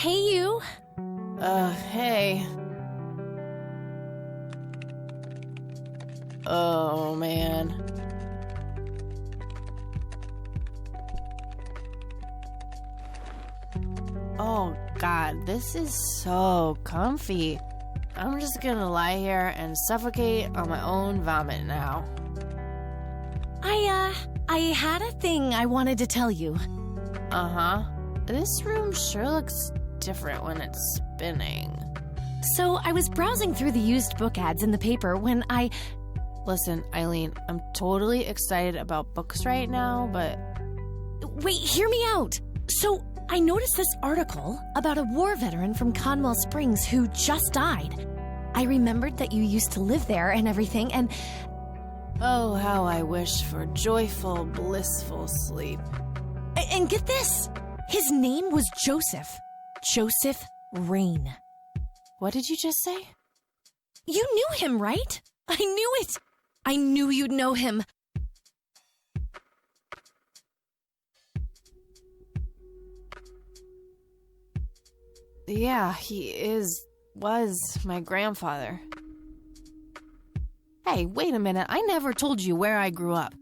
Hey, you. Hey. Oh, man. Oh, God, this is so comfy. I'm just gonna lie here and suffocate on my own vomit now. I had a thing I wanted to tell you. Uh-huh. This room sure looks different when it's spinning. So, I was browsing through the used book ads in the paper when I... Listen, Eileen, I'm totally excited about books right now, but... Wait, hear me out! So, I noticed this article about a war veteran from Conwell Springs who just died. I remembered that you used to live there and everything, and... Oh, how I wish for joyful, blissful sleep. And get this! His name was Joseph. Joseph Rain. What did you just say? You knew him, right? I knew it! I knew you'd know him. Yeah, was my grandfather. Hey, wait a minute. I never told you where I grew up.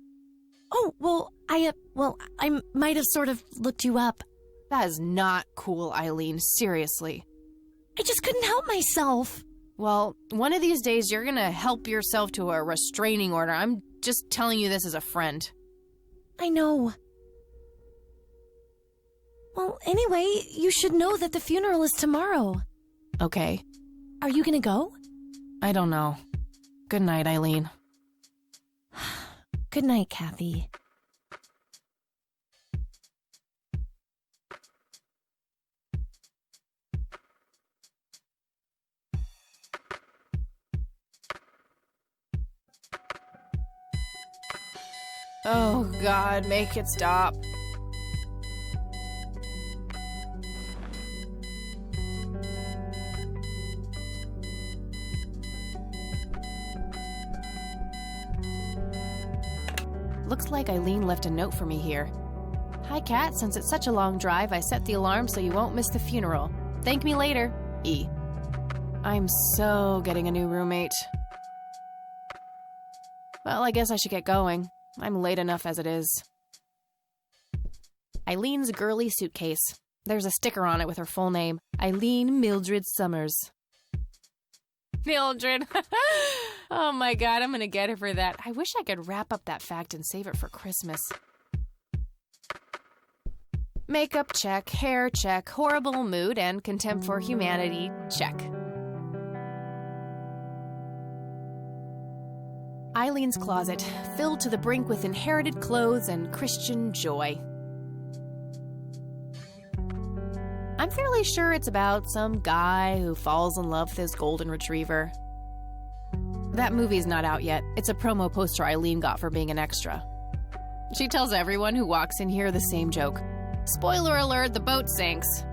Oh, well, I might have sort of looked you up. That is not cool, Eileen. Seriously. I just couldn't help myself. Well, one of these days you're gonna help yourself to a restraining order. I'm just telling you this as a friend. I know. Well, anyway, you should know that the funeral is tomorrow. Okay. Are you gonna go? I don't know. Good night, Eileen. Good night, Kathy. Oh, God, make it stop. Looks like Eileen left a note for me here. Hi, Kat. Since it's such a long drive, I set the alarm so you won't miss the funeral. Thank me later. E. I'm so getting a new roommate. Well, I guess I should get going. I'm late enough as it is. Eileen's girly suitcase. There's a sticker on it with her full name. Eileen Mildred Summers. Mildred. Oh my God, I'm gonna get her for that. I wish I could wrap up that fact and save it for Christmas. Makeup check, hair check, horrible mood, and contempt for humanity check. Eileen's closet, filled to the brink with inherited clothes and Christian joy. I'm fairly sure it's about some guy who falls in love with his golden retriever. That movie's not out yet. It's a promo poster Eileen got for being an extra. She tells everyone who walks in here the same joke. Spoiler alert, the boat sinks.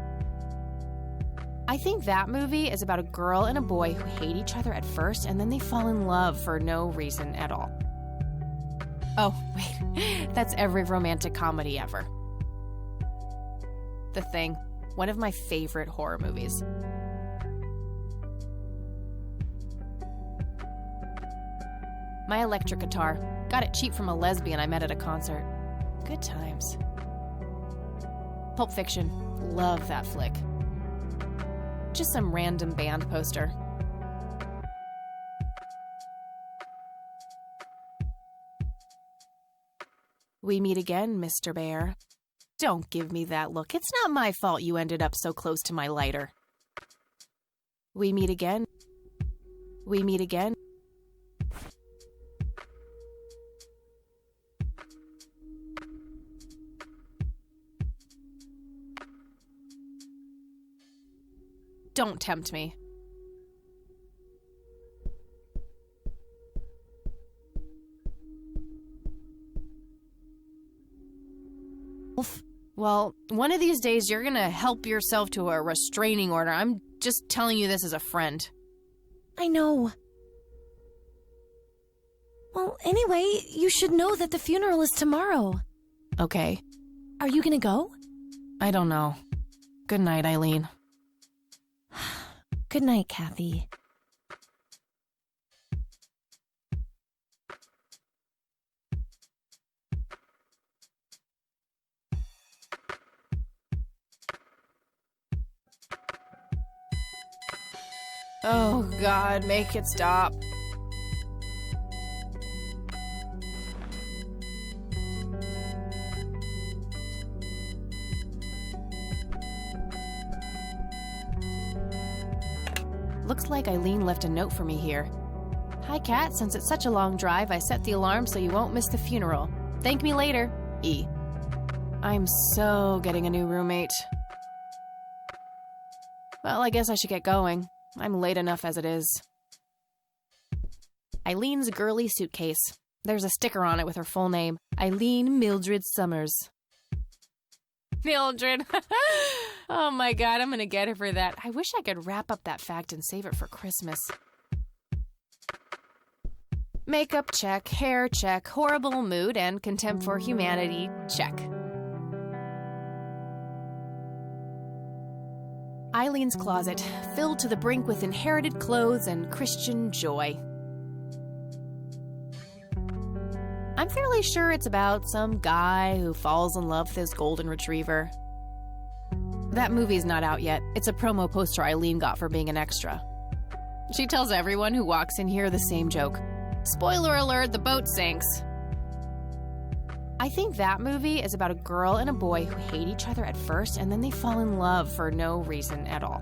I think that movie is about a girl and a boy who hate each other at first and then they fall in love for no reason at all. Oh, wait. That's every romantic comedy ever. The Thing. One of my favorite horror movies. My electric guitar. Got it cheap from a lesbian I met at a concert. Good times. Pulp Fiction. Love that flick. Just some random band poster. We meet again, Mr. Bear. Don't give me that look. It's not my fault you ended up so close to my lighter. We meet again. We meet again. Don't tempt me. Well, one of these days you're gonna help yourself to a restraining order. I'm just telling you this as a friend. I know. Well, anyway, you should know that the funeral is tomorrow. Okay. Are you gonna go? I don't know. Good night, Eileen. Good night, Kathy. Oh, God, make it stop. Looks like Eileen left a note for me here. Hi, Kat. Since it's such a long drive, I set the alarm so you won't miss the funeral. Thank me later. E. I'm so getting a new roommate. Well, I guess I should get going. I'm late enough as it is. Eileen's girly suitcase. There's a sticker on it with her full name. Eileen Mildred Summers. Mildred. Oh my God, I'm gonna get her for that. I wish I could wrap up that fact and save it for Christmas. Makeup check, hair check, horrible mood, and contempt for humanity check. Eileen's closet, filled to the brink with inherited clothes and Christian joy. I'm fairly sure it's about some guy who falls in love with his golden retriever. That movie's not out yet. It's a promo poster Eileen got for being an extra. She tells everyone who walks in here the same joke. Spoiler alert, the boat sinks. I think that movie is about a girl and a boy who hate each other at first and then they fall in love for no reason at all.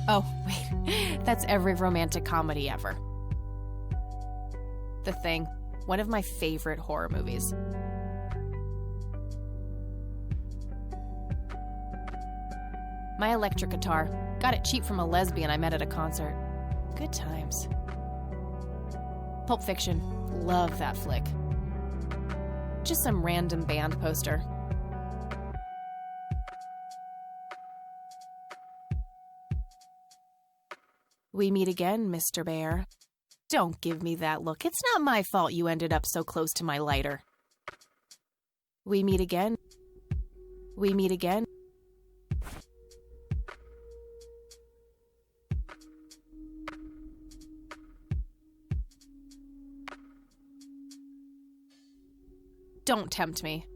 Oh, wait. That's every romantic comedy ever. The Thing. One of my favorite horror movies. My electric guitar. Got it cheap from a lesbian I met at a concert. Good times. Pulp Fiction. Love that flick. Just some random band poster. We meet again, Mr. Bear. Don't give me that look. It's not my fault you ended up so close to my lighter. We meet again. We meet again. Don't tempt me.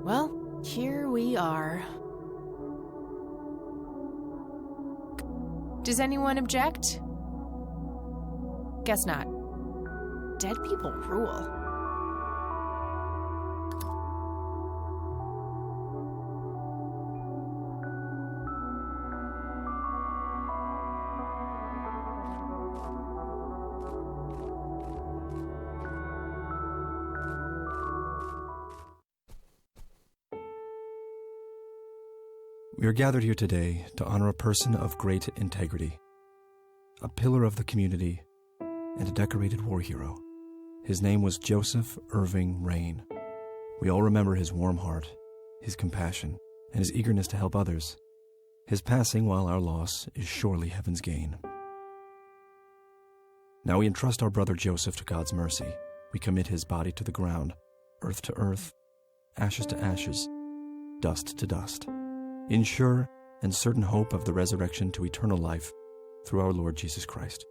Well, here we are. Does anyone object? Guess not. Dead people rule. We are gathered here today to honor a person of great integrity, a pillar of the community, and a decorated war hero. His name was Joseph Irving Rain. We all remember his warm heart, his compassion, and his eagerness to help others. His passing, while our loss, is surely heaven's gain. Now we entrust our brother Joseph to God's mercy. We commit his body to the ground, earth to earth, ashes to ashes, dust to dust, in sure and certain hope of the resurrection to eternal life through our Lord Jesus Christ,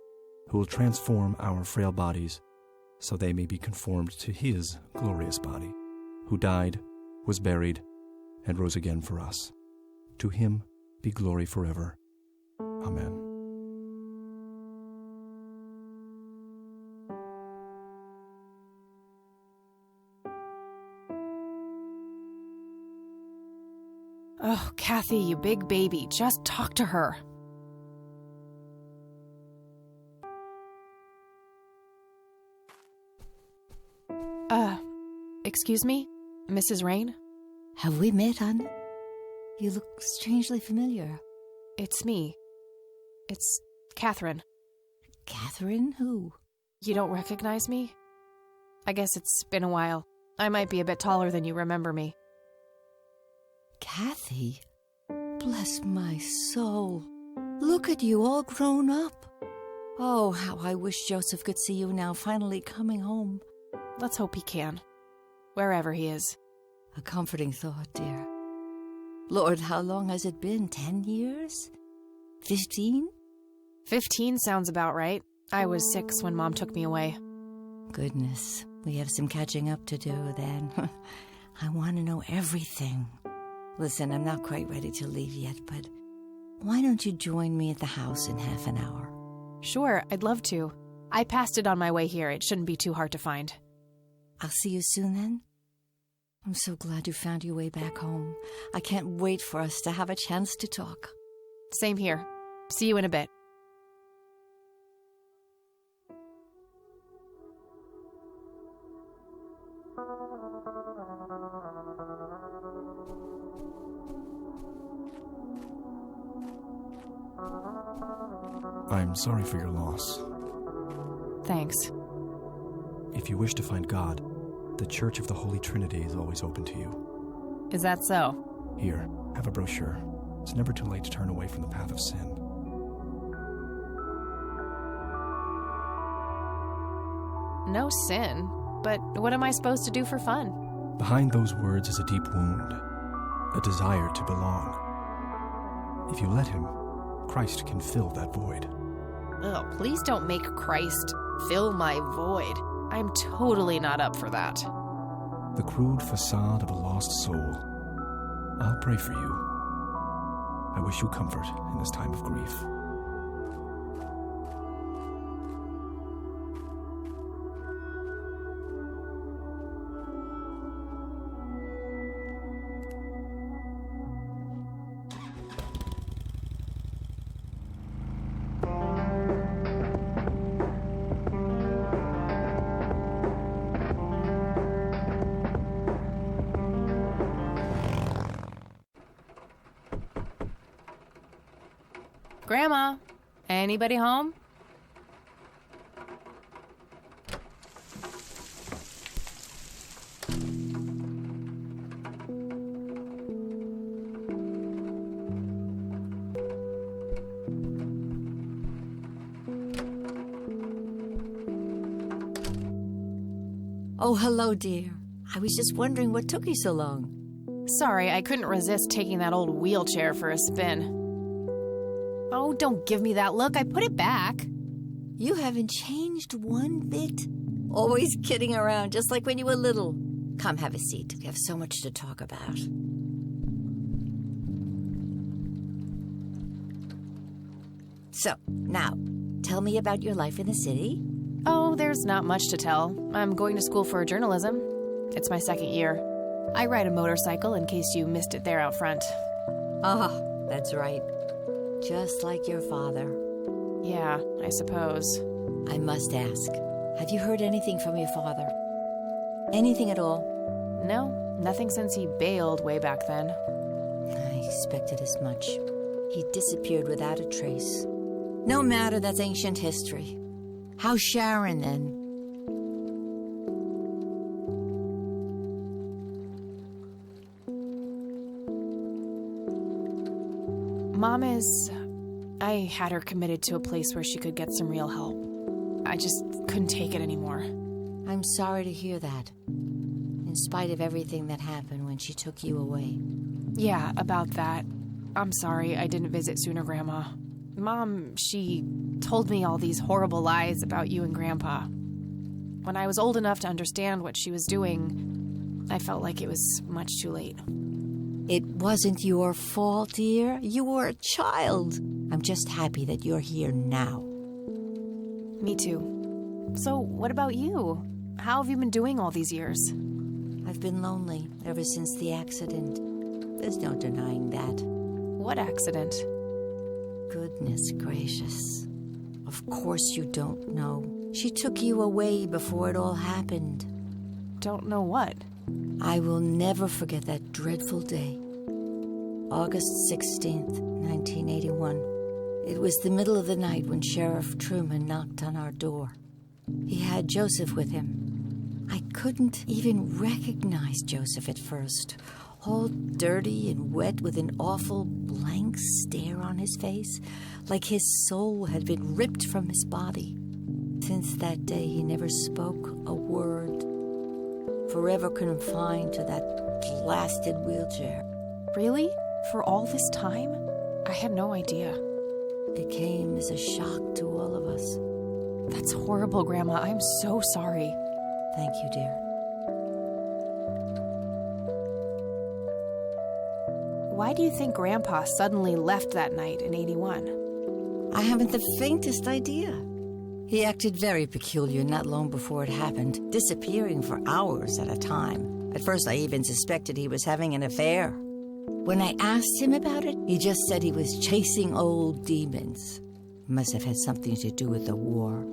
who will transform our frail bodies so they may be conformed to his glorious body, who died, was buried, and rose again for us. To him be glory forever. Amen. Oh, Kathy, you big baby, just talk to her. Excuse me? Mrs. Rain? Have we met, hon? You look strangely familiar. It's me. It's Catherine. Catherine who? You don't recognize me? I guess it's been a while. I might be a bit taller than you remember me. Kathy? Bless my soul. Look at you, all grown up. Oh, how I wish Joseph could see you now, finally coming home. Let's hope he can. Wherever he is. A comforting thought, dear. Lord, how long has it been? 10 years? 15? 15 sounds about right. I was 6 when Mom took me away. Goodness, we have some catching up to do then. I want to know everything. Listen, I'm not quite ready to leave yet, but why don't you join me at the house in half an hour? Sure, I'd love to. I passed it on my way here. It shouldn't be too hard to find. I'll see you soon then. I'm so glad you found your way back home. I can't wait for us to have a chance to talk. Same here. See you in a bit. I'm sorry for your loss. Thanks. If you wish to find God, the Church of the Holy Trinity is always open to you. Is that so? Here, have a brochure. It's never too late to turn away from the path of sin. No sin. But what am I supposed to do for fun? Behind those words is a deep wound, a desire to belong. If you let him, Christ can fill that void. Oh, please don't make Christ fill my void. I'm totally not up for that. The crude facade of a lost soul. I'll pray for you. I wish you comfort in this time of grief. Grandma, anybody home? Oh, hello, dear. I was just wondering what took you so long. Sorry, I couldn't resist taking that old wheelchair for a spin. Oh, don't give me that look. I put it back. You haven't changed one bit. Always kidding around, just like when you were little. Come, have a seat. We have so much to talk about. So, now, tell me about your life in the city. Oh, there's not much to tell. I'm going to school for journalism. It's my 2nd year. I ride a motorcycle in case you missed it there out front. Ah, that's right. Just like your father. Yeah, I suppose. I must ask, have you heard anything from your father? Anything at all? No, nothing since he bailed way back then. I expected as much. He disappeared without a trace. No matter, that's ancient history. How's Sharon, then? Mom is... I had her committed to a place where she could get some real help. I just couldn't take it anymore. I'm sorry to hear that. In spite of everything that happened when she took you away. Yeah, about that. I'm sorry I didn't visit sooner, Grandma. Mom, she told me all these horrible lies about you and Grandpa. When I was old enough to understand what she was doing, I felt like it was much too late. It wasn't your fault, dear. You were a child. I'm just happy that you're here now. Me too. So, what about you? How have you been doing all these years? I've been lonely ever since the accident. There's no denying that. What accident? Goodness gracious. Of course you don't know. She took you away before it all happened. Don't know what? I will never forget that dreadful day. August 16th, 1981. It was the middle of the night when Sheriff Truman knocked on our door. He had Joseph with him. I couldn't even recognize Joseph at first. All dirty and wet with an awful blank stare on his face, like his soul had been ripped from his body. Since that day, he never spoke a word, forever confined to that blasted wheelchair. Really? For all this time? I had no idea. It came as a shock to all of us. That's horrible, Grandma. I'm so sorry. Thank you, dear. Why do you think Grandpa suddenly left that night in 81? I haven't the faintest idea. He acted very peculiar not long before it happened, disappearing for hours at a time. At first, I even suspected he was having an affair. When I asked him about it, he just said he was chasing old demons. Must have had something to do with the war.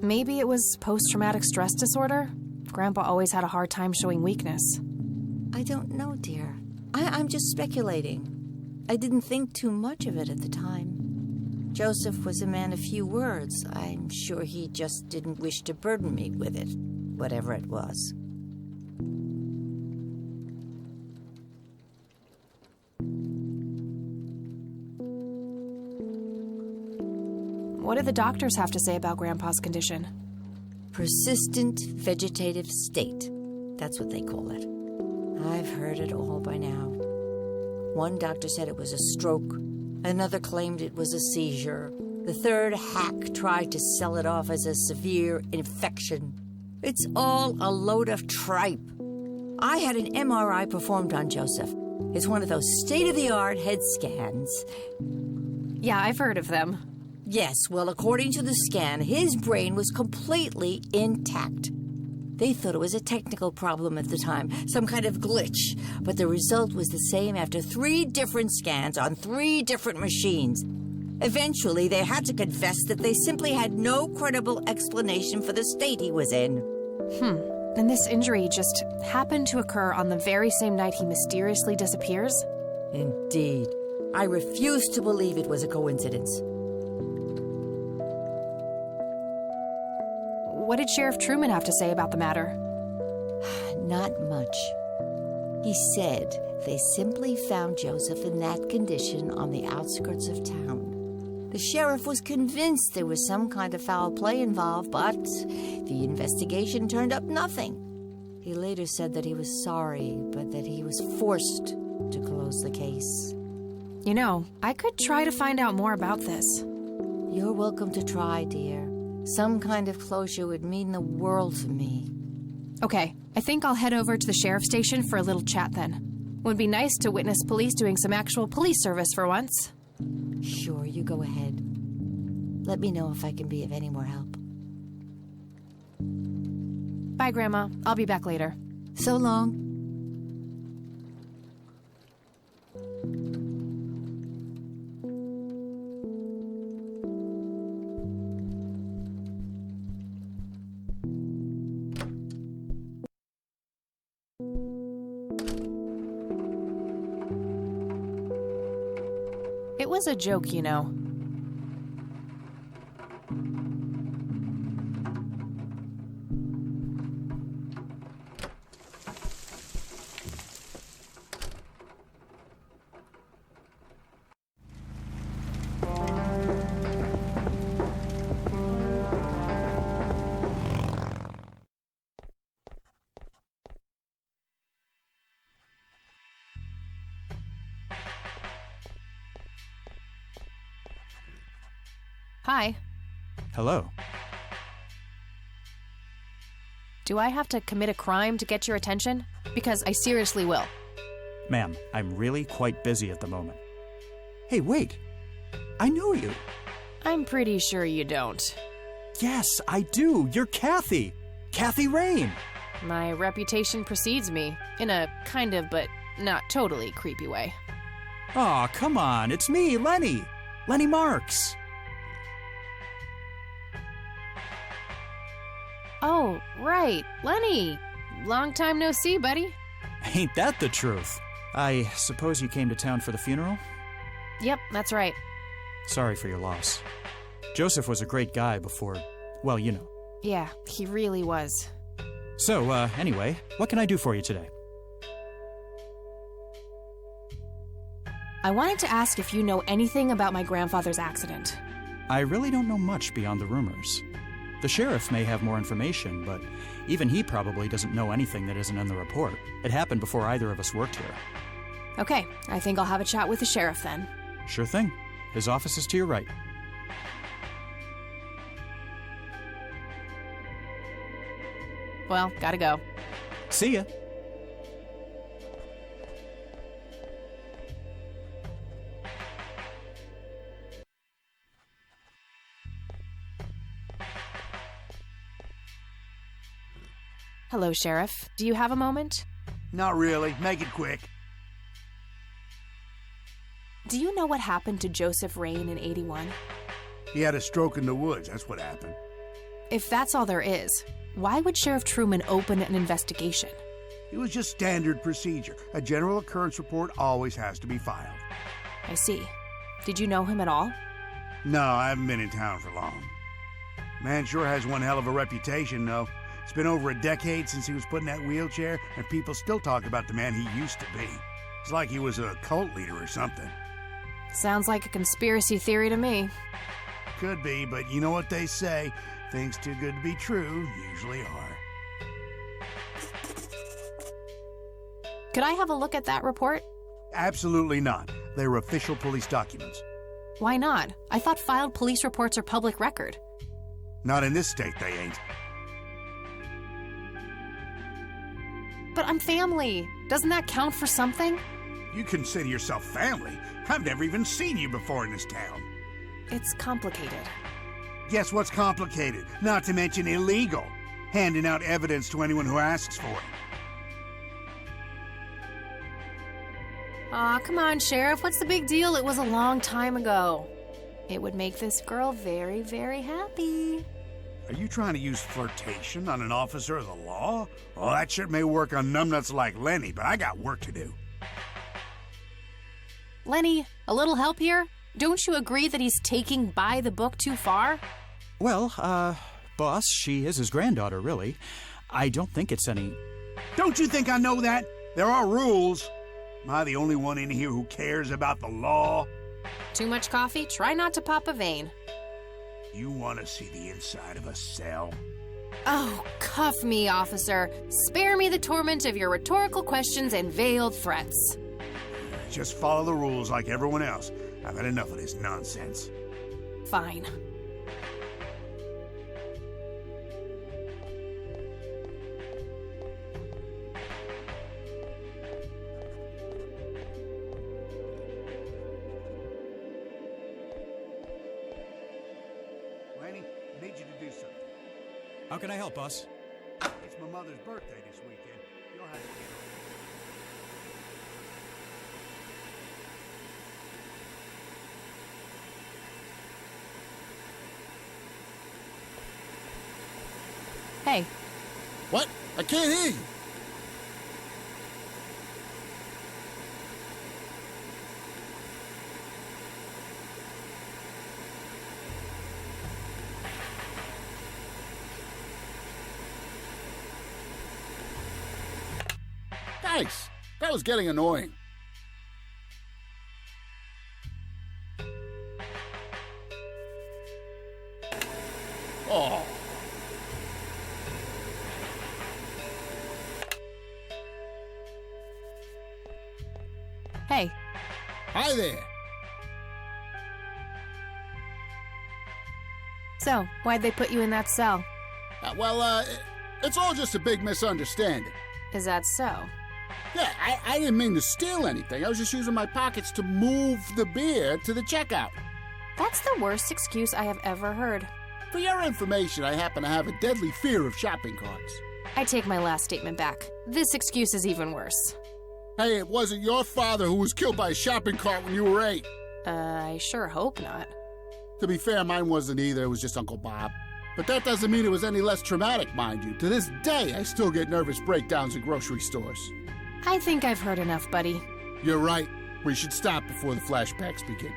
Maybe it was post-traumatic stress disorder? Grandpa always had a hard time showing weakness. I don't know, dear. I'm just speculating. I didn't think too much of it at the time. Joseph was a man of few words. I'm sure he just didn't wish to burden me with it, whatever it was. What do the doctors have to say about Grandpa's condition? Persistent vegetative state. That's what they call it. I've heard it all by now. One doctor said it was a stroke. Another claimed it was a seizure. The third hack tried to sell it off as a severe infection. It's all a load of tripe. I had an MRI performed on Joseph. It's one of those state-of-the-art head scans. Yeah, I've heard of them. Yes, well, according to the scan, his brain was completely intact. They thought it was a technical problem at the time, some kind of glitch, but the result was the same after 3 different scans on 3 different machines. Eventually, they had to confess that they simply had no credible explanation for the state he was in. And this injury just happened to occur on the very same night he mysteriously disappears? Indeed. I refuse to believe it was a coincidence. What did Sheriff Truman have to say about the matter? Not much. He said they simply found Joseph in that condition on the outskirts of town. The sheriff was convinced there was some kind of foul play involved, but the investigation turned up nothing. He later said that he was sorry, but that he was forced to close the case. You know, I could try to find out more about this. You're welcome to try, dear. Some kind of closure would mean the world to me. Okay, I think I'll head over to the sheriff's station for a little chat then. Would be nice to witness police doing some actual police service for once. Sure, you go ahead. Let me know if I can be of any more help. Bye, Grandma. I'll be back later. So long. It was a joke, you know. Hi. Hello. Do I have to commit a crime to get your attention? Because I seriously will. Ma'am, I'm really quite busy at the moment. Hey, wait. I know you. I'm pretty sure you don't. Yes, I do. You're Kathy. Kathy Rain. My reputation precedes me, in a kind of but not totally creepy way. Aw, come on. It's me, Lenny. Lenny Marks. Oh, right. Lenny. Long time no see, buddy. Ain't that the truth? I suppose you came to town for the funeral? Yep, that's right. Sorry for your loss. Joseph was a great guy before, well, you know. Yeah, he really was. So, anyway, what can I do for you today? I wanted to ask if you know anything about my grandfather's accident. I really don't know much beyond the rumors. The sheriff may have more information, but even he probably doesn't know anything that isn't in the report. It happened before either of us worked here. Okay, I think I'll have a chat with the sheriff then. Sure thing. His office is to your right. Well, gotta go. See ya. Hello, Sheriff. Do you have a moment? Not really. Make it quick. Do you know what happened to Joseph Rain in 81? He had a stroke in the woods. That's what happened. If that's all there is, why would Sheriff Truman open an investigation? It was just standard procedure. A general occurrence report always has to be filed. I see. Did you know him at all? No, I haven't been in town for long. Man sure has one hell of a reputation, though. It's been over a decade since he was put in that wheelchair, and people still talk about the man he used to be. It's like he was a cult leader or something. Sounds like a conspiracy theory to me. Could be, but you know what they say. Things too good to be true usually are. Could I have a look at that report? Absolutely not. They're official police documents. Why not? I thought filed police reports are public record. Not in this state, they ain't. But I'm family. Doesn't that count for something? You consider yourself family? I've never even seen you before in this town. It's complicated. Guess what's complicated? Not to mention illegal. Handing out evidence to anyone who asks for it. Aw, come on, Sheriff. What's the big deal? It was a long time ago. It would make this girl very, very happy. Are you trying to use flirtation on an officer of the law? Well, that shit may work on numbnuts like Lenny, but I got work to do. Lenny, a little help here? Don't you agree that he's taking by the book too far? Well, boss, she is his granddaughter, really. I don't think it's any... Don't you think I know that? There are rules. Am I the only one in here who cares about the law? Too much coffee? Try not to pop a vein. You want to see the inside of a cell? Oh, cuff me, officer. Spare me the torment of your rhetorical questions and veiled threats. Just follow the rules like everyone else. I've had enough of this nonsense. Fine. Lenny, I need you to do something. How can I help, boss? It's my mother's birthday this weekend. You'll have to get her. Hey, What? I can't hear you. Thanks. That was getting annoying. Oh. hey, Hi there. So, why'd they put you in that cell? It's all just a big misunderstanding. Is that so? Yeah, I didn't mean to steal anything. I was just using my pockets to move the beer to the checkout. That's the worst excuse I have ever heard. For your information, I happen to have a deadly fear of shopping carts. I take my last statement back. This excuse is even worse. Hey, it wasn't your father who was killed by a shopping cart when you were 8. I sure hope not. To be fair, mine wasn't either. It was just Uncle Bob. But that doesn't mean it was any less traumatic, mind you. To this day, I still get nervous breakdowns in grocery stores. I think I've heard enough, buddy. You're right. We should stop before the flashbacks begin.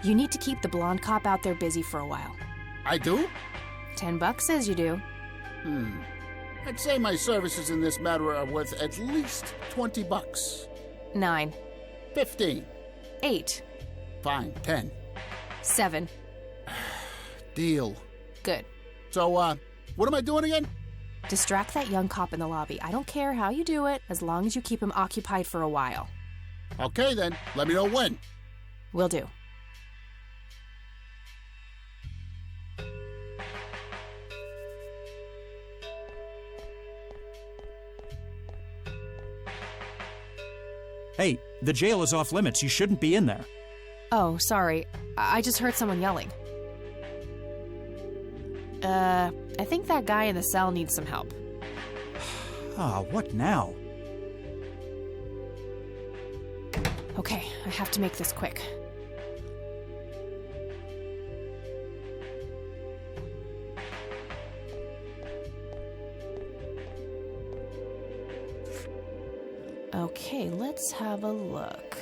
You need to keep the blonde cop out there busy for a while. I do? $10 says you do. I'd say my services in this matter are worth at least $20. 9. 15. 8. Fine, 10. 7. Deal. Good. So, what am I doing again? Distract that young cop in the lobby. I don't care how you do it, as long as you keep him occupied for a while. Okay then, let me know when. Will do. Hey, the jail is off limits. You shouldn't be in there. Oh, sorry. I just heard someone yelling. I think that guy in the cell needs some help. What now? Okay, I have to make this quick. Okay, let's have a look.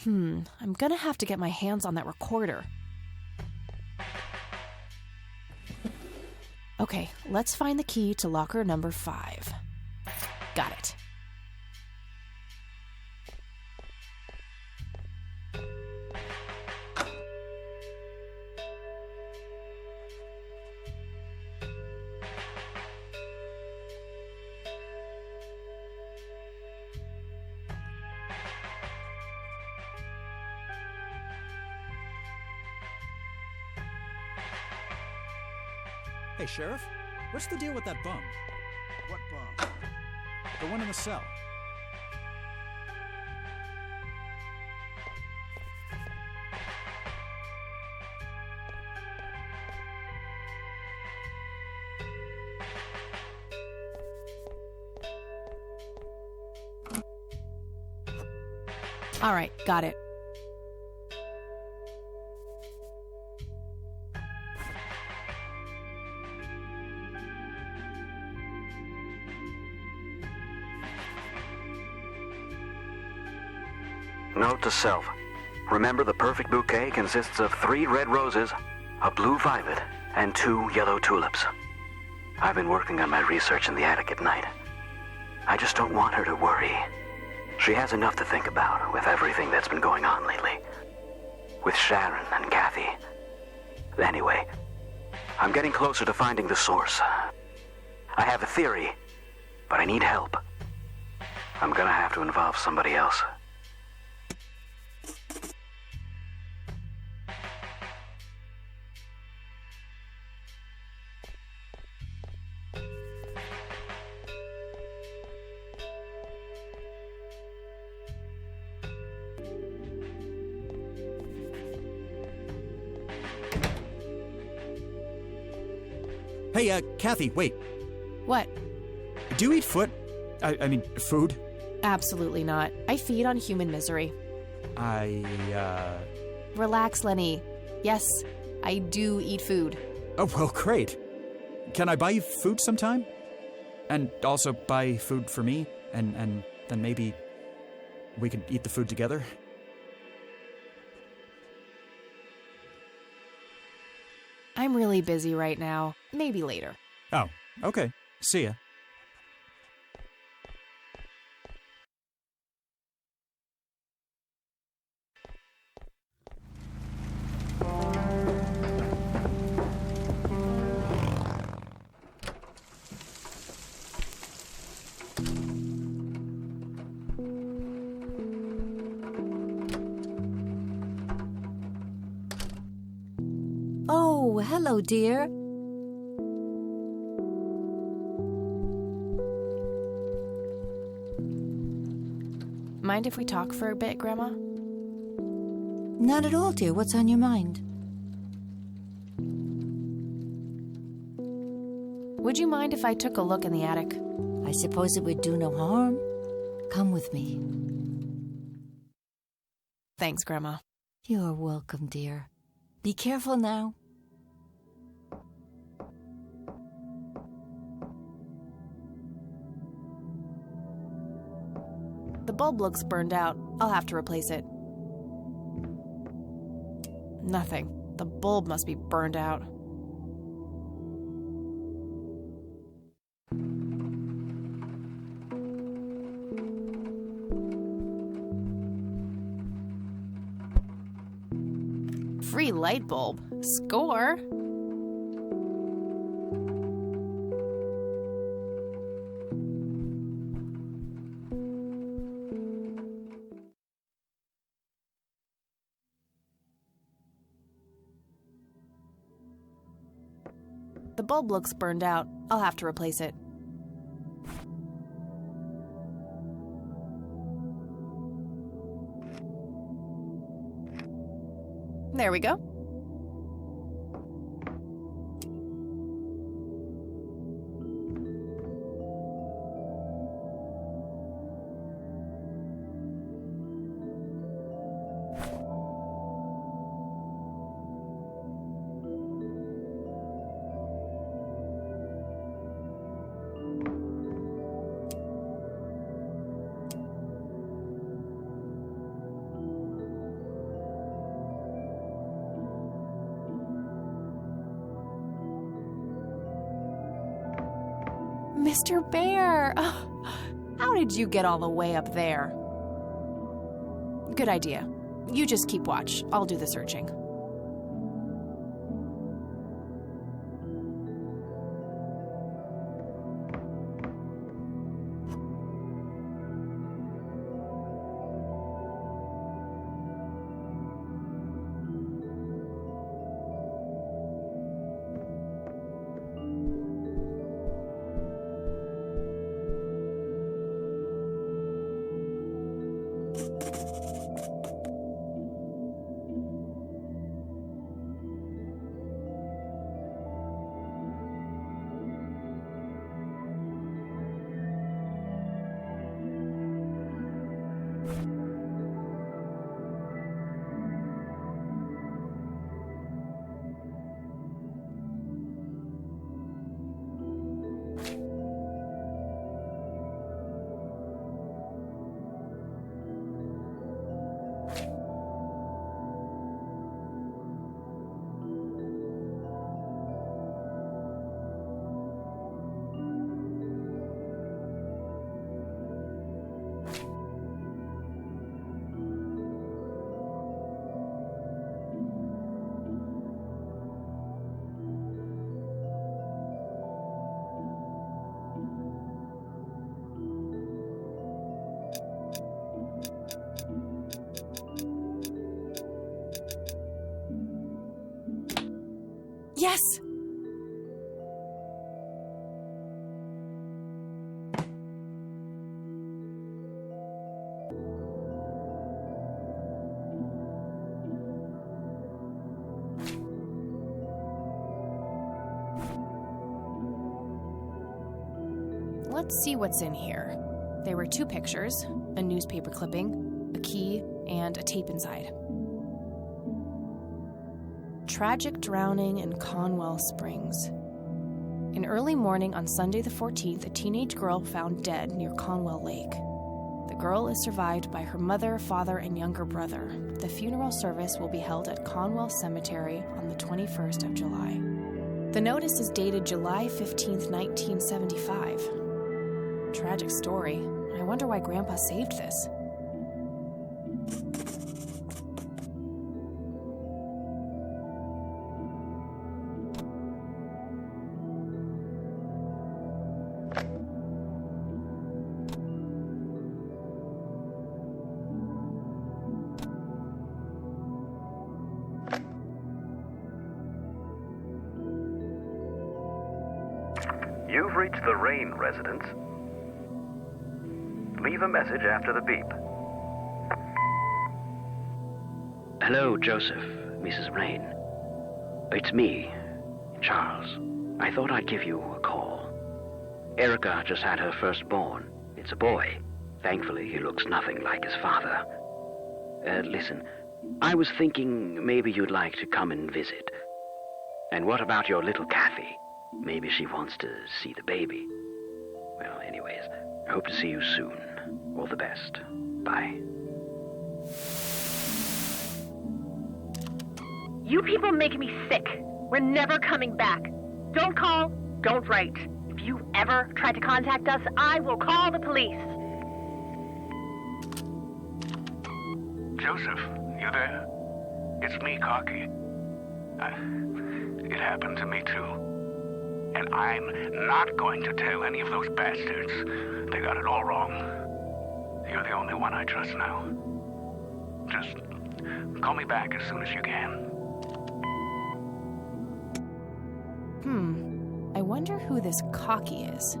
I'm gonna have to get my hands on that recorder. Okay, let's find the key to locker number 5. Got it. Hey, Sheriff, what's the deal with that bum? What bum? The one in the cell. All right, got it. Note to self. Remember, the perfect bouquet consists of 3 red roses, a blue violet, and 2 yellow tulips. I've been working on my research in the attic at night. I just don't want her to worry. She has enough to think about with everything that's been going on lately. With Sharon and Kathy. Anyway, I'm getting closer to finding the source. I have a theory, but I need help. I'm gonna have to involve somebody else. Hey, Kathy, wait. What? Do you eat foot? I mean, food? Absolutely not. I feed on human misery. Relax, Lenny. Yes, I do eat food. Oh, well, great. Can I buy you food sometime? And also buy food for me? And then maybe we could eat the food together? I'm really busy right now. Maybe later. Oh, okay. See ya. Oh, hello, dear. Mind if we talk for a bit, Grandma? Not at all, dear. What's on your mind? Would you mind if I took a look in the attic? I suppose it would do no harm. Come with me. Thanks, Grandma. You're welcome, dear. Be careful now. The bulb looks burned out. I'll have to replace it. Nothing. The bulb must be burned out. Free light bulb. Score! The bulb looks burned out. I'll have to replace it. There we go. Mr. Bear! Oh, how did you get all the way up there? Good idea. You just keep watch. I'll do the searching. Yes! Let's see what's in here. There were 2 pictures, a newspaper clipping, a key, and a tape inside. Tragic drowning in Conwell Springs. In early morning on Sunday the 14th, a teenage girl found dead near Conwell Lake. The girl is survived by her mother, father, and younger brother. The funeral service will be held at Conwell Cemetery on the 21st of July. The notice is dated July 15th, 1975. Tragic story. I wonder why Grandpa saved this. You've reached the Rain residence. Leave a message after the beep. Hello, Joseph, Mrs. Rain. It's me, Charles. I thought I'd give you a call. Erica just had her firstborn. It's a boy. Thankfully, he looks nothing like his father. Listen, I was thinking maybe you'd like to come and visit. And what about your little Kathy? Maybe she wants to see the baby. Well, anyways, I hope to see you soon. All the best. Bye. You people make me sick. We're never coming back. Don't call, don't write. If you ever try to contact us, I will call the police. Joseph, you there? It's me, Cocky. It happened to me, too. And I'm not going to tell any of those bastards. They got it all wrong. You're the only one I trust now. Just call me back as soon as you can. I wonder who this Cocky is.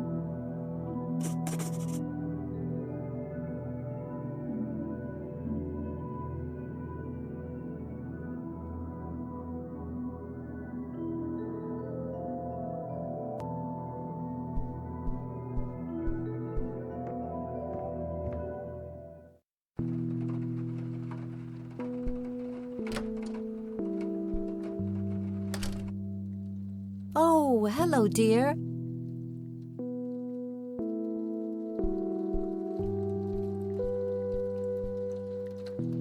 Oh, hello, dear.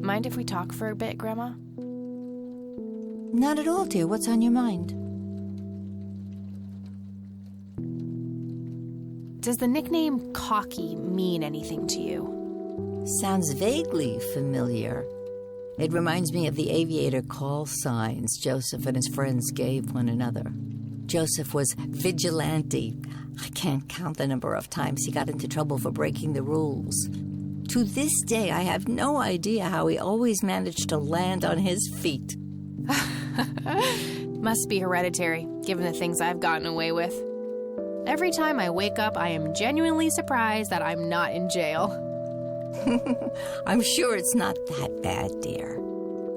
Mind if we talk for a bit, Grandma? Not at all, dear. What's on your mind? Does the nickname Cocky mean anything to you? Sounds vaguely familiar. It reminds me of the aviator call signs Joseph and his friends gave one another. Joseph was vigilante. I can't count the number of times he got into trouble for breaking the rules. To this day, I have no idea how he always managed to land on his feet. Must be hereditary, given the things I've gotten away with. Every time I wake up, I am genuinely surprised that I'm not in jail. I'm sure it's not that bad, dear.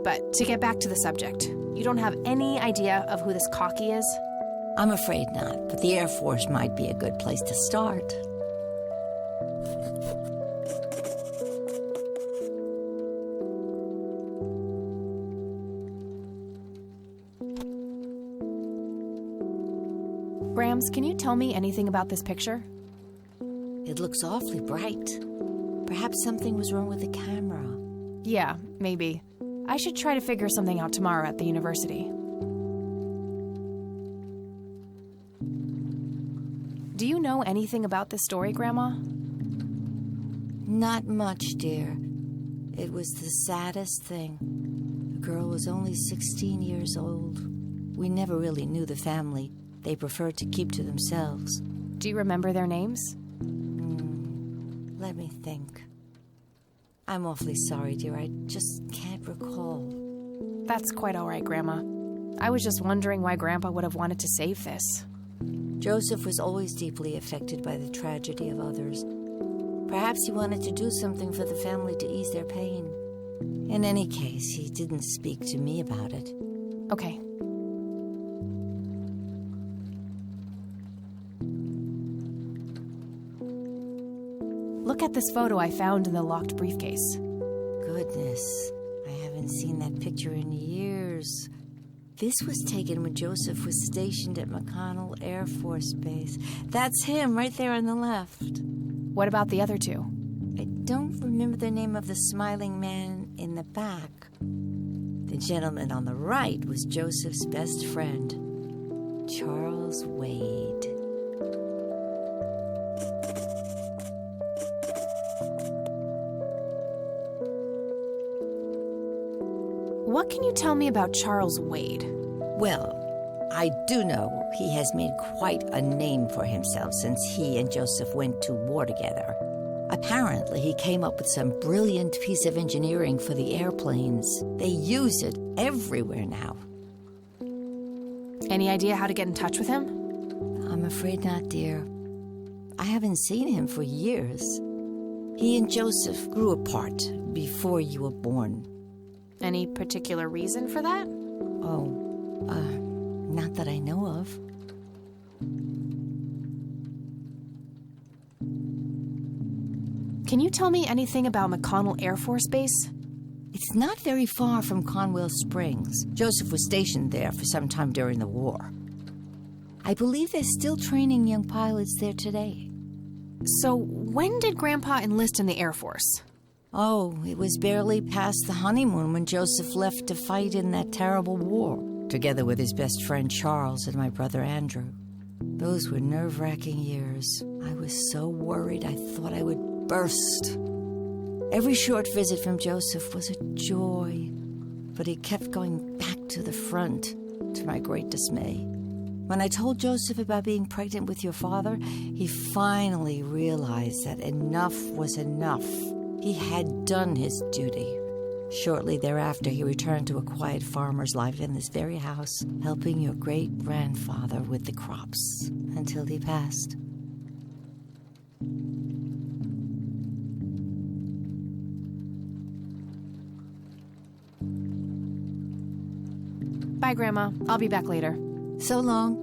But to get back to the subject, you don't have any idea of who this Cocky is? I'm afraid not, but the Air Force might be a good place to start. Grams, can you tell me anything about this picture? It looks awfully bright. Perhaps something was wrong with the camera. Yeah, maybe. I should try to figure something out tomorrow at the university. Do you know anything about this story, Grandma? Not much, dear. It was the saddest thing. The girl was only 16 years old. We never really knew the family. They preferred to keep to themselves. Do you remember their names? Let me think. I'm awfully sorry, dear. I just can't recall. That's quite all right, Grandma. I was just wondering why Grandpa would have wanted to save this. Joseph was always deeply affected by the tragedy of others. Perhaps he wanted to do something for the family to ease their pain. In any case, he didn't speak to me about it. Okay. Look at this photo I found in the locked briefcase. Goodness, I haven't seen that picture in years. This was taken when Joseph was stationed at McConnell Air Force Base. That's him right there on the left. What about the other two? don't remember the name of the smiling man in the back. The gentleman on the right was Joseph's best friend, Charles Wade. What can you tell me about Charles Wade? Well, I do know he has made quite a name for himself since he and Joseph went to war together. Apparently, he came up with some brilliant piece of engineering for the airplanes. They use it everywhere now. Any idea how to get in touch with him? I'm afraid not, dear. I haven't seen him for years. He and Joseph grew apart before you were born. Any particular reason for that? Not that I know of. Can you tell me anything about McConnell Air Force Base? It's not very far from Conwell Springs. Joseph was stationed there for some time during the war. I believe they're still training young pilots there today. So, when did Grandpa enlist in the Air Force? Oh, it was barely past the honeymoon when Joseph left to fight in that terrible war, together with his best friend Charles and my brother Andrew. Those were nerve-wracking years. I was so worried I thought I would burst. Every short visit from Joseph was a joy, but he kept going back to the front, to my great dismay. When I told Joseph about being pregnant with your father, he finally realized that enough was enough. He had done his duty. Shortly thereafter, he returned to a quiet farmer's life in this very house, helping your great-grandfather with the crops until he passed. Bye, Grandma. I'll be back later. So long.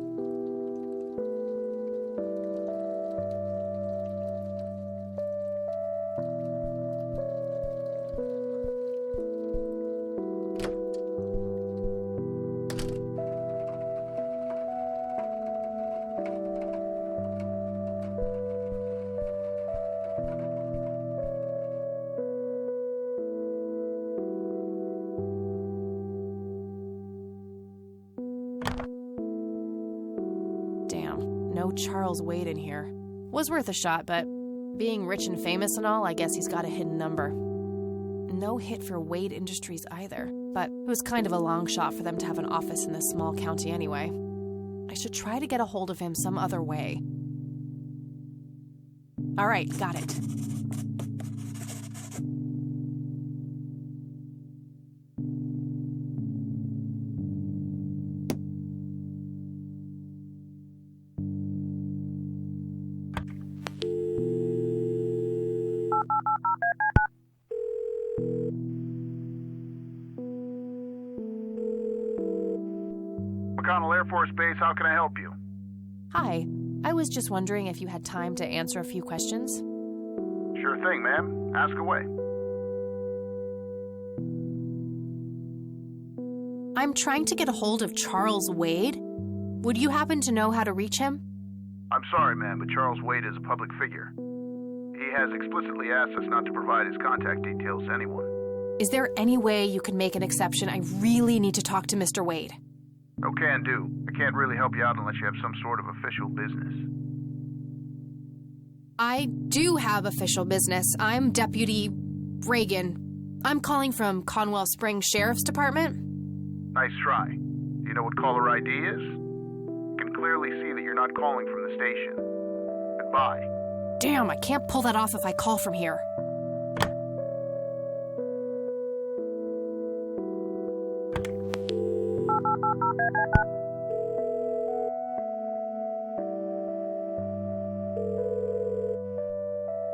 No Charles Wade in here. Was worth a shot, but being rich and famous and all, I guess he's got a hidden number. No hit for Wade Industries either, but it was kind of a long shot for them to have an office in this small county anyway. I should try to get a hold of him some other way. All right, got it. McConnell Air Force Base, how can I help you? Hi. I was just wondering if you had time to answer a few questions. Sure thing, ma'am. Ask away. I'm trying to get a hold of Charles Wade. Would you happen to know how to reach him? I'm sorry, ma'am, but Charles Wade is a public figure. He has explicitly asked us not to provide his contact details to anyone. Is there any way you can make an exception? I really need to talk to Mr. Wade. No can do. I can't really help you out unless you have some sort of official business. I do have official business. I'm Deputy Reagan. I'm calling from Conwell Springs Sheriff's Department. Nice try. Do you know what caller ID is? You can clearly see that you're not calling from the station. Goodbye. Damn, I can't pull that off if I call from here.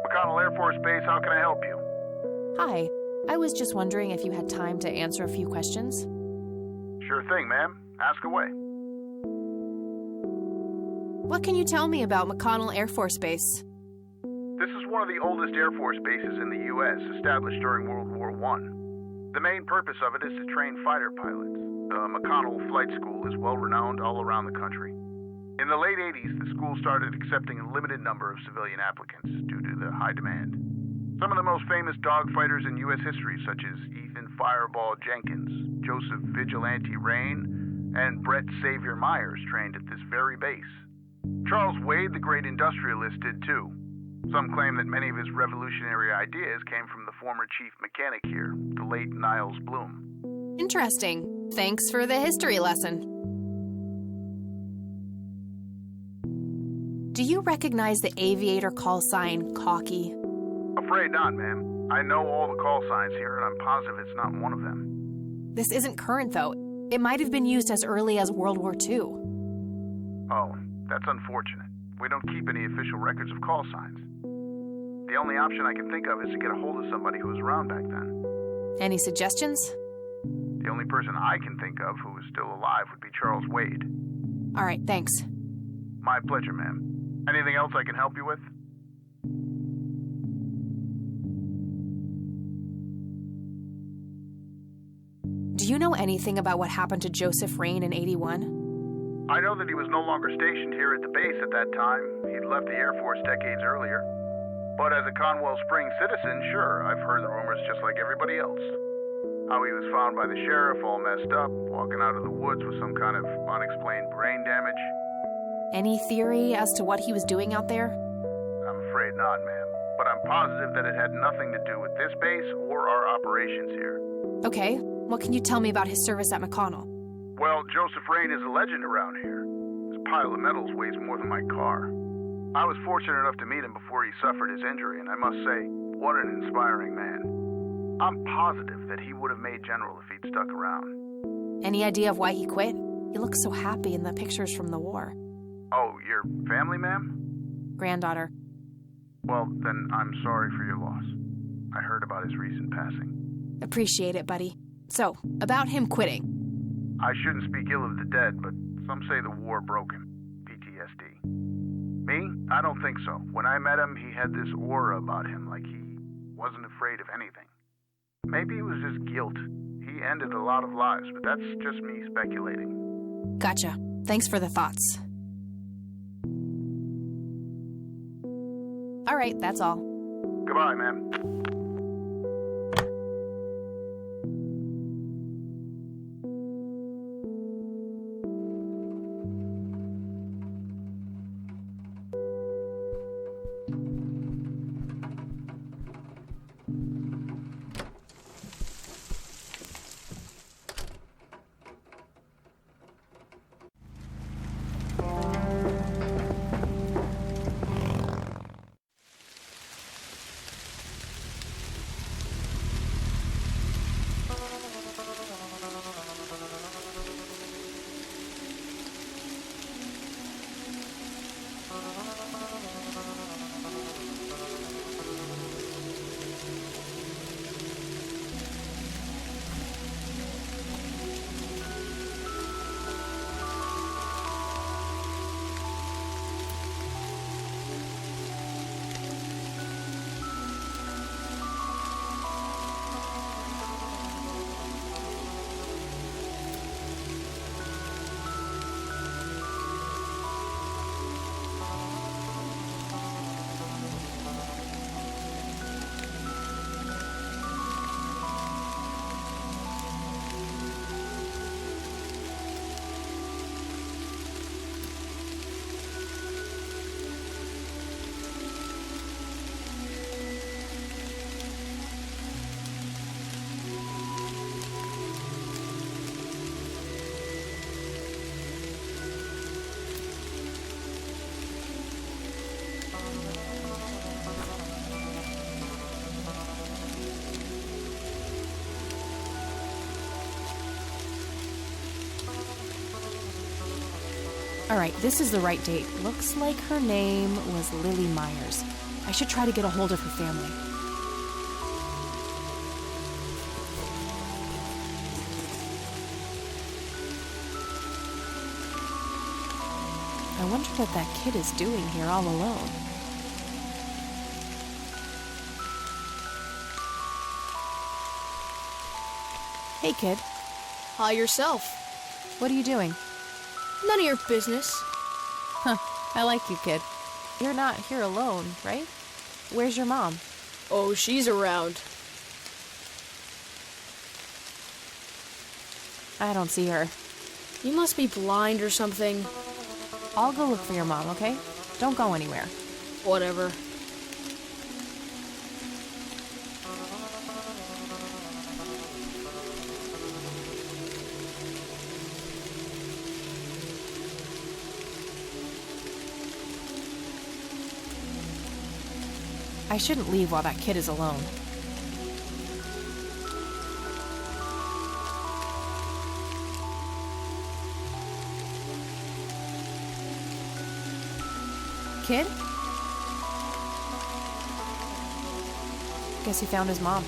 McConnell Air Force Base, how can I help you? Hi. I was just wondering if you had time to answer a few questions. Sure thing, ma'am. Ask away. What can you tell me about McConnell Air Force Base? This is one of the oldest Air Force bases in the U.S., established during World War I. The main purpose of it is to train fighter pilots. The McConnell Flight School is well-renowned all around the country. In the late 80s, the school started accepting a limited number of civilian applicants due to the high demand. Some of the most famous dogfighters in U.S. history, such as Ethan Fireball Jenkins, Joseph Vigilante Rain, and Brett Savior Myers trained at this very base. Charles Wade, the great industrialist, did too. Some claim that many of his revolutionary ideas came from the former chief mechanic here, the late Niles Bloom. Interesting. Thanks for the history lesson. Do you recognize the aviator call sign, Cocky? Afraid not, ma'am. I know all the call signs here, and I'm positive it's not one of them. This isn't current, though. It might have been used as early as World War II. Oh, that's unfortunate. We don't keep any official records of call signs. The only option I can think of is to get a hold of somebody who was around back then. Any suggestions? The only person I can think of who is still alive would be Charles Wade. All right, thanks. My pleasure, ma'am. Anything else I can help you with? Do you know anything about what happened to Joseph Rain in '81? I know that he was no longer stationed here at the base at that time. He'd left the Air Force decades earlier. But as a Conwell Springs citizen, sure, I've heard the rumors just like everybody else. How he was found by the sheriff all messed up, walking out of the woods with some kind of unexplained brain damage. Any theory as to what he was doing out there? I'm afraid not, ma'am. But I'm positive that it had nothing to do with this base or our operations here. Okay, what can you tell me about his service at McConnell? Well, Joseph Rain is a legend around here. His pile of medals weighs more than my car. I was fortunate enough to meet him before he suffered his injury, and I must say, what an inspiring man. I'm positive that he would have made general if he'd stuck around. Any idea of why he quit? He looks so happy in the pictures from the war. Oh, your family, ma'am? Granddaughter. Well, then I'm sorry for your loss. I heard about his recent passing. Appreciate it, buddy. So, about him quitting. I shouldn't speak ill of the dead, but some say the war broke him. PTSD. Me? I don't think so. When I met him, he had this aura about him, like he wasn't afraid of anything. Maybe it was just guilt. He ended a lot of lives, but that's just me speculating. Gotcha. Thanks for the thoughts. All right, that's all. Goodbye, ma'am. All right, this is the right date. Looks like her name was Lily Myers. I should try to get a hold of her family. I wonder what that kid is doing here all alone. Hey, kid. Hi yourself. What are you doing? None of your business. Huh, I like you, kid. You're not here alone, right? Where's your mom? Oh, she's around. I don't see her. You must be blind or something. I'll go look for your mom, okay? Don't go anywhere. Whatever. I shouldn't leave while that kid is alone. Kid? Guess he found his mom.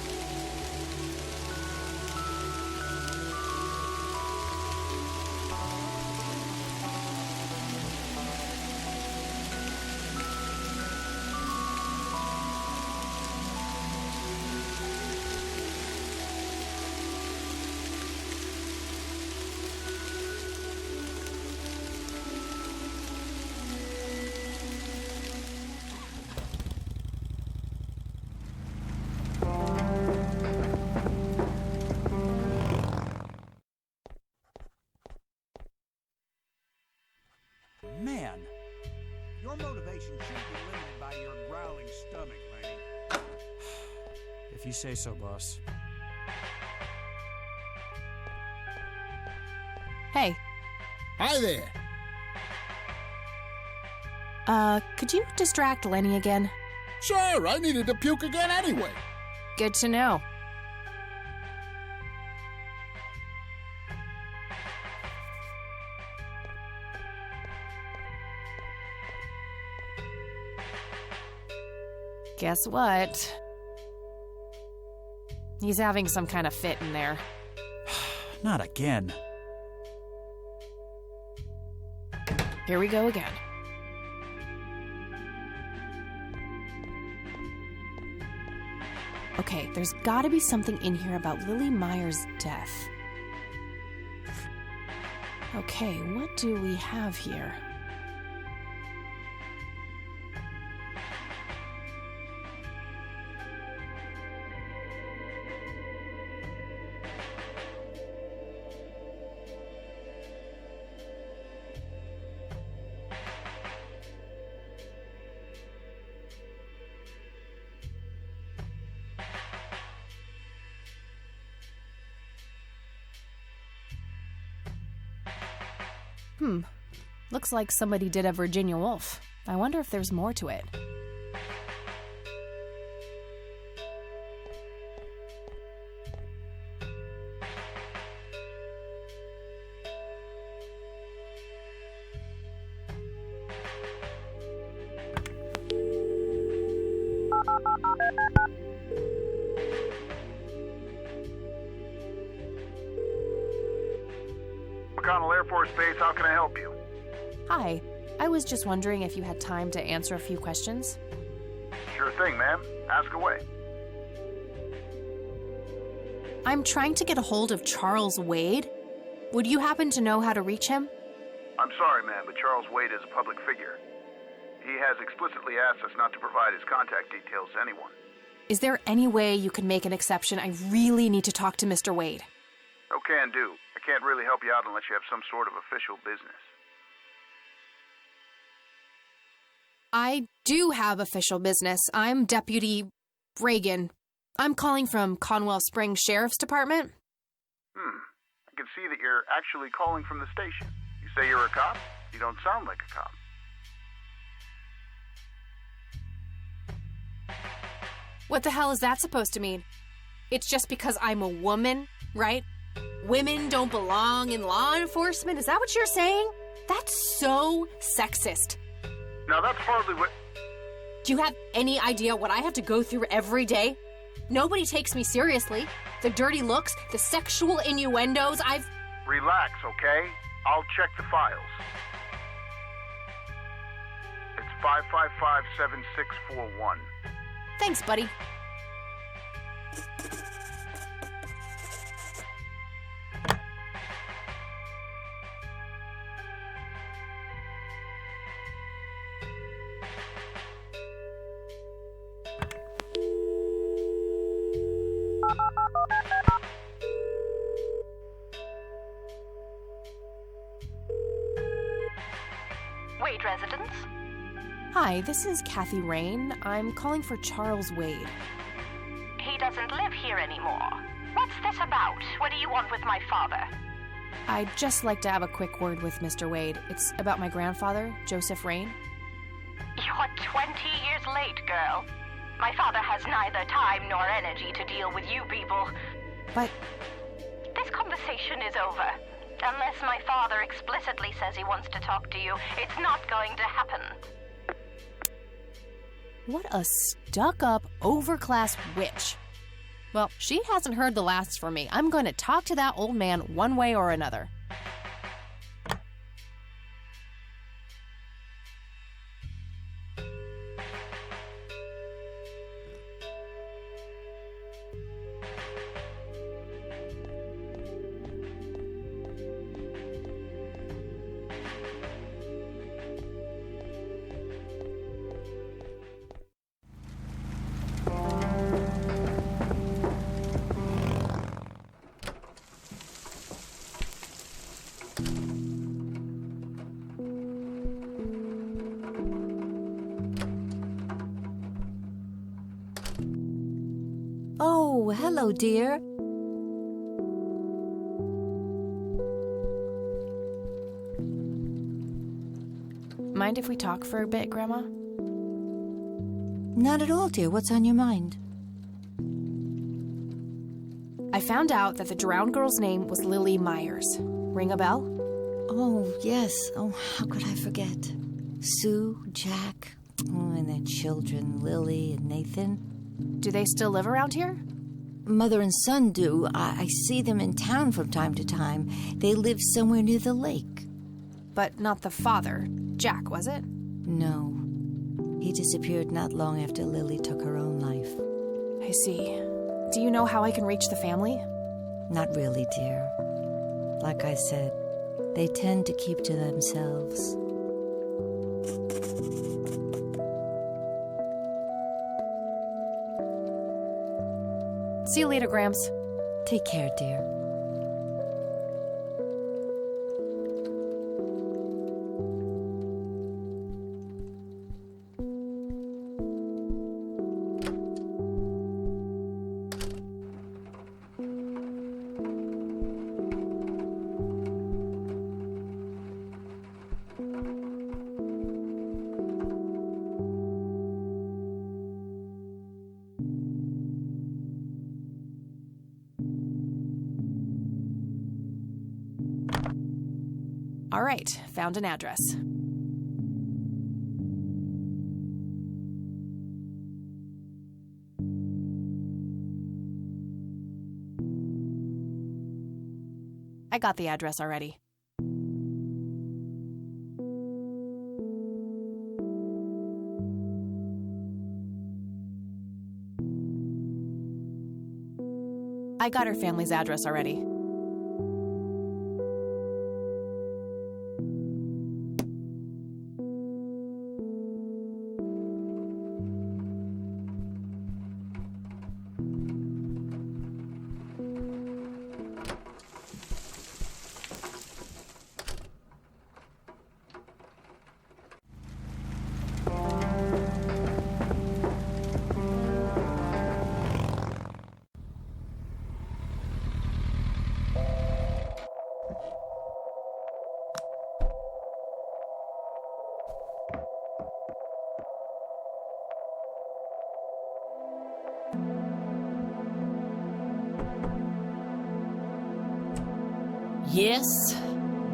Man, Your motivation shouldn't be limited by your growling stomach, lady. if you say so, boss. Hey, Hi there. could you distract Lenny again? Sure, I needed to puke again anyway. Good to know. Guess what? He's having some kind of fit in there. Not again. Here we go again. Okay, there's gotta be something in here about Lily Meyer's death. Okay, what do we have here? Looks like somebody did a Virginia Woolf. I wonder if there's more to it. McConnell Air Force Base, how can I help you? Hi, I was just wondering if you had time to answer a few questions. Sure thing, ma'am. Ask away. I'm trying to get a hold of Charles Wade. Would you happen to know how to reach him? I'm sorry, ma'am, but Charles Wade is a public figure. He has explicitly asked us not to provide his contact details to anyone. Is there any way you can make an exception? I really need to talk to Mr. Wade. Oh, can do. I can't really help you out unless you have some sort of official business. I do have official business. I'm Deputy Reagan. I'm calling from Conwell Springs Sheriff's Department. I can see that you're actually calling from the station. You say you're a cop? You don't sound like a cop. What the hell is that supposed to mean? It's just because I'm a woman, right? Women don't belong in law enforcement? Is that what you're saying? That's so sexist. Now, that's hardly what... Do you have any idea what I have to go through every day? Nobody takes me seriously. The dirty looks, the sexual innuendos, Relax, okay? I'll check the files. It's 555-7641. Thanks, buddy. Wade residence? Hi, this is Kathy Rain. I'm calling for Charles Wade. He doesn't live here anymore. What's this about? What do you want with my father? I'd just like to have a quick word with Mr. Wade. It's about my grandfather, Joseph Rain. You're 20 years late, girl. My father has neither time nor energy to deal with you people. But this conversation is over. Unless my father explicitly says he wants to talk to you, it's not going to happen. what a stuck-up, overclass witch. Well, she hasn't heard the last from me. I'm going to talk to that old man one way or another. Oh, hello, dear. Mind if we talk for a bit, Grandma? Not at all, dear. What's on your mind? I found out that the drowned girl's name was Lily Myers. Ring a bell? Oh, yes. Oh, how could I forget? Sue, Jack, and their children, Lily and Nathan. Do they still live around here? Mother and son do. I see them in town from time to time. They live somewhere near the lake. But not the father. Jack, was it? No. He disappeared not long after Lily took her own life. I see. Do you know how I can reach the family? Not really, dear. Like I said, they tend to keep to themselves. See you later, Gramps. Take care, dear. All right, found an address. I got the address already. I got her family's address already. Yes?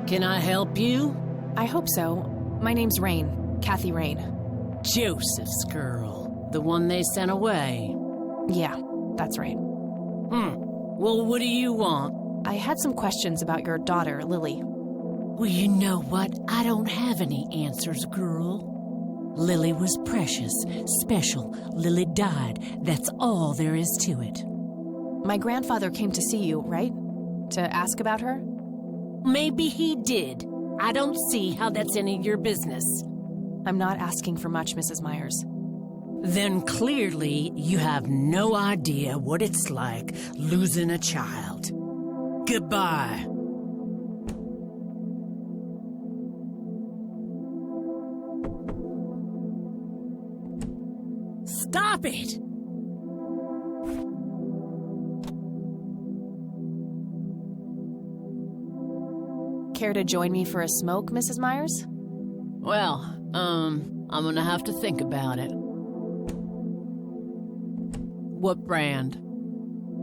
Can I help you? I hope so. My name's Rain. Kathy Rain. Joseph's girl. The one they sent away. Yeah, that's right. Well, what do you want? I had some questions about your daughter, Lily. Well, you know what? I don't have any answers, girl. Lily was precious, special. Lily died. That's all there is to it. My grandfather came to see you, right? To ask about her? Maybe he did. I don't see how that's any of your business. I'm not asking for much, Mrs. Myers. Then clearly you have no idea what it's like losing a child. Goodbye. Stop it! Care to join me for a smoke, Mrs. Myers? Well, I'm gonna have to think about it. What brand?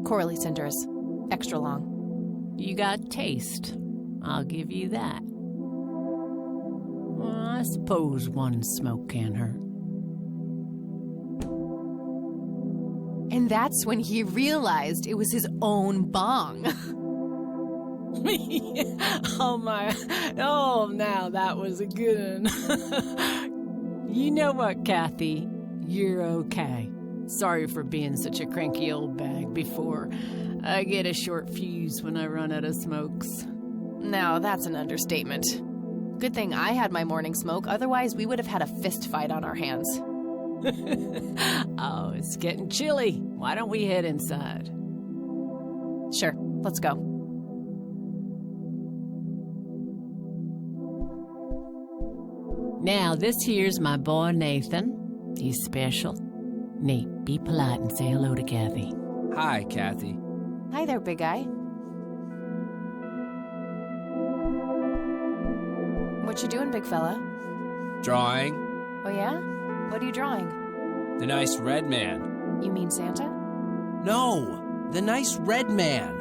Corley cinders. Extra long. You got taste. I'll give you that. Well, I suppose one smoke can't hurt. And that's when he realized it was his own bong. Oh my, oh now that was a good one. You know what, Kathy? You're okay. Sorry for being such a cranky old bag before. I get a short fuse when I run out of smokes. Now, that's an understatement. Good thing I had my morning smoke, otherwise we would have had a fist fight on our hands. Oh, it's getting chilly. Why don't we head inside? Sure, let's go. Now, this here's my boy Nathan. He's special. Nate, be polite and say hello to Kathy. Hi, Kathy. Hi there, big guy. What you doing, big fella? Drawing. Oh, yeah? What are you drawing? The nice red man. You mean Santa? No, the nice red man.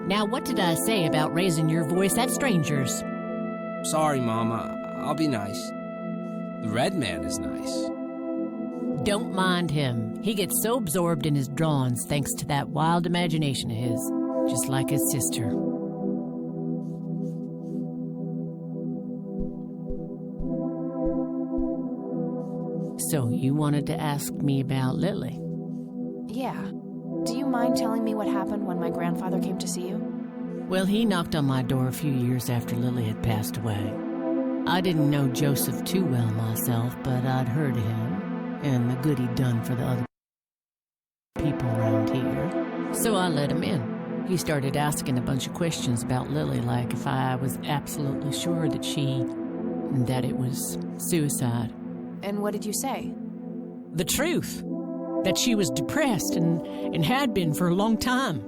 Now, what did I say about raising your voice at strangers? Sorry, Mama. I'll be nice. The red man is nice. Don't mind him. He gets so absorbed in his drawings thanks to that wild imagination of his, just like his sister. So you wanted to ask me about Lily? Yeah. Do you mind telling me what happened when my grandfather came to see you? Well, he knocked on my door a few years after Lily had passed away. I didn't know Joseph too well myself, but I'd heard of him and the good he'd done for the other people around here. So I let him in. He started asking a bunch of questions about Lily, like if I was absolutely sure that it was suicide. And what did you say? The truth. That she was depressed and had been for a long time.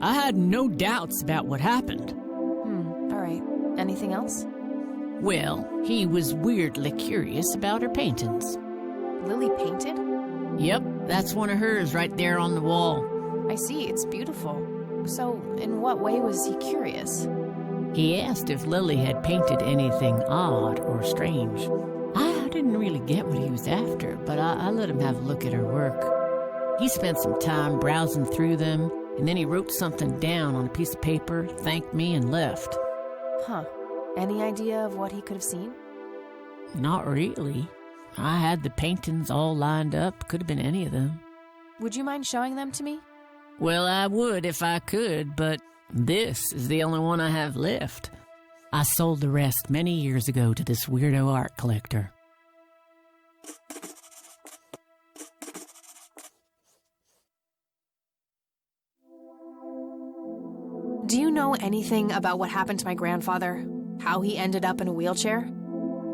I had no doubts about what happened. All right. Anything else? Well, he was weirdly curious about her paintings. Lily painted? Yep, that's one of hers right there on the wall. I see, it's beautiful. So, in what way was he curious? He asked if Lily had painted anything odd or strange. I didn't really get what he was after, but I let him have a look at her work. He spent some time browsing through them, and then he wrote something down on a piece of paper, thanked me, and left. Huh. Any idea of what he could have seen? Not really. I had the paintings all lined up. Could have been any of them. Would you mind showing them to me? Well, I would if I could, but this is the only one I have left. I sold the rest many years ago to this weirdo art collector. Do you know anything about what happened to my grandfather? How he ended up in a wheelchair?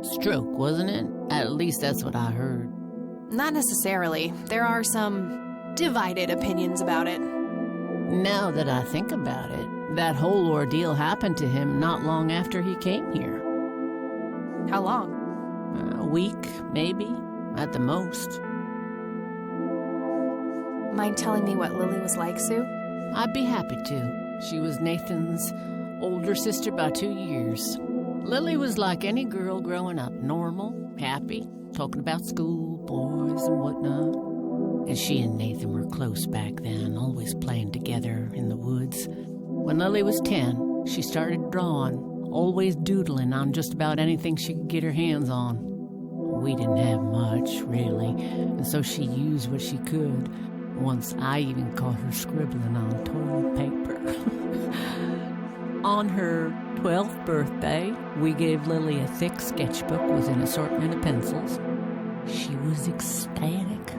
Stroke, wasn't it? At least that's what I heard. Not necessarily. There are some divided opinions about it. Now that I think about it, that whole ordeal happened to him not long after he came here. How long? A week, maybe, at the most. Mind telling me what Lily was like, Sue? I'd be happy to. She was Nathan's older sister by 2 years. Lily was like any girl growing up, normal, happy, talking about school, boys, and whatnot. And she and Nathan were close back then, always playing together in the woods. When Lily was 10, she started drawing, always doodling on just about anything she could get her hands on. We didn't have much, really, and so she used what she could. Once I even caught her scribbling on toilet paper. On her 12th birthday, we gave Lily a thick sketchbook with an assortment of pencils. She was ecstatic.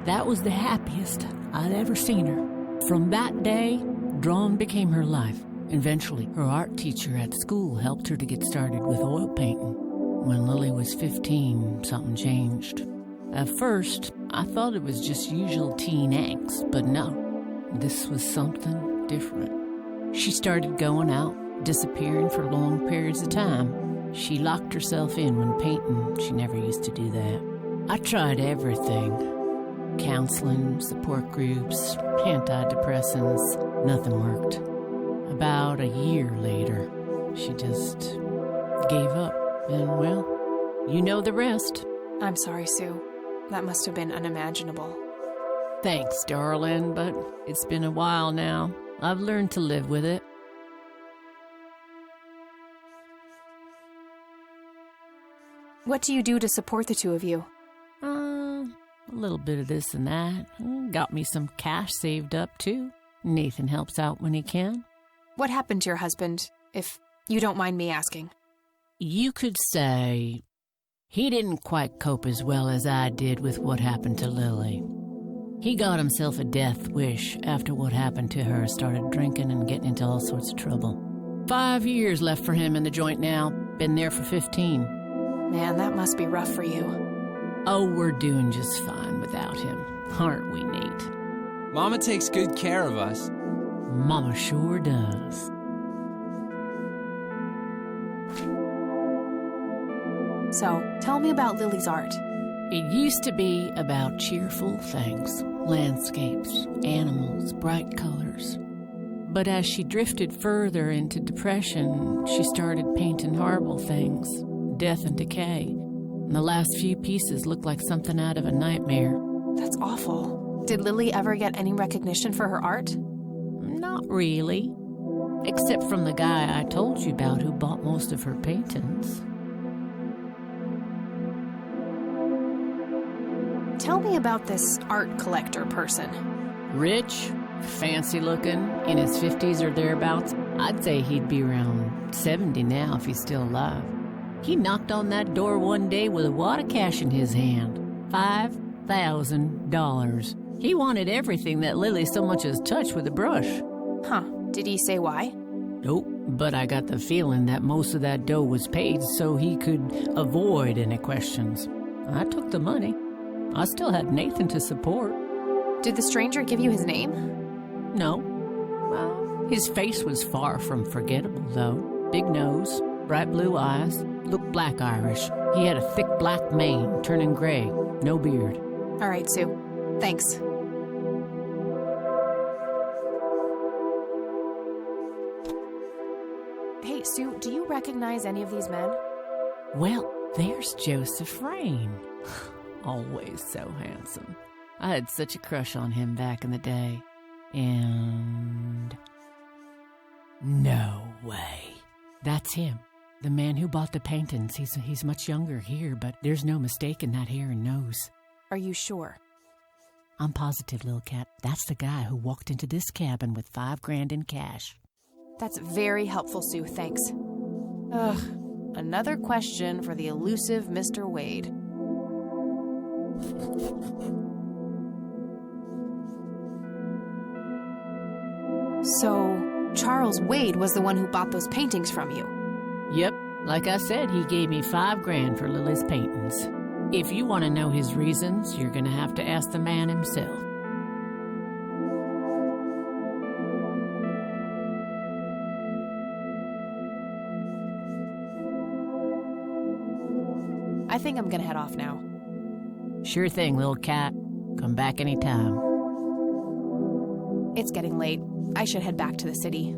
That was the happiest I'd ever seen her. From that day, drawing became her life. Eventually, her art teacher at school helped her to get started with oil painting. When Lily was 15, something changed. At first, I thought it was just usual teen angst, but no, this was something different. She started going out, disappearing for long periods of time. She locked herself in when painting. She never used to do that. I tried everything. Counseling, support groups, antidepressants. Nothing worked. About a year later, she just gave up. And, well, you know the rest. I'm sorry, Sue. That must have been unimaginable. Thanks, darling, but it's been a while now. I've learned to live with it. What do you do to support the two of you? A little bit of this and that. Got me some cash saved up, too. Nathan helps out when he can. What happened to your husband, if you don't mind me asking? You could say he didn't quite cope as well as I did with what happened to Lily. He got himself a death wish after what happened to her, started drinking and getting into all sorts of trouble. 5 years left for him in the joint now. Been there for 15. Man, that must be rough for you. Oh, we're doing just fine without him, aren't we, Nate? Mama takes good care of us. Mama sure does. So, tell me about Lily's art. It used to be about cheerful things, landscapes, animals, bright colors. But as she drifted further into depression, she started painting horrible things, death and decay. And the last few pieces looked like something out of a nightmare. That's awful. Did Lily ever get any recognition for her art? Not really. Except from the guy I told you about who bought most of her paintings. Tell me about this art collector person. Rich, fancy looking, in his 50s or thereabouts. I'd say he'd be around 70 now if he's still alive. He knocked on that door one day with a wad of cash in his hand. $5,000. He wanted everything that Lily so much as touched with a brush. Huh. Did he say why? Nope, but I got the feeling that most of that dough was paid so he could avoid any questions. I took the money. I still had Nathan to support. Did the stranger give you his name? No. His face was far from forgettable, though. Big nose, bright blue eyes, looked black Irish. He had a thick black mane, turning gray, no beard. All right, Sue. Thanks. Hey, Sue, do you recognize any of these men? Well, there's Joseph Rain. Always so handsome. I had such a crush on him back in the day. And... no way. That's him. The man who bought the paintings. He's much younger here, but there's no mistaking that hair and nose. Are you sure? I'm positive, little cat. That's the guy who walked into this cabin with $5,000 in cash. That's very helpful, Sue. Thanks. Ugh. Another question for the elusive Mr. Wade. So, Charles Wade was the one who bought those paintings from you? Yep. Like I said, he gave me $5,000 for Lily's paintings. If you want to know his reasons, you're going to have to ask the man himself. I think I'm going to head off now. Sure thing, little cat. Come back anytime. It's getting late. I should head back to the city.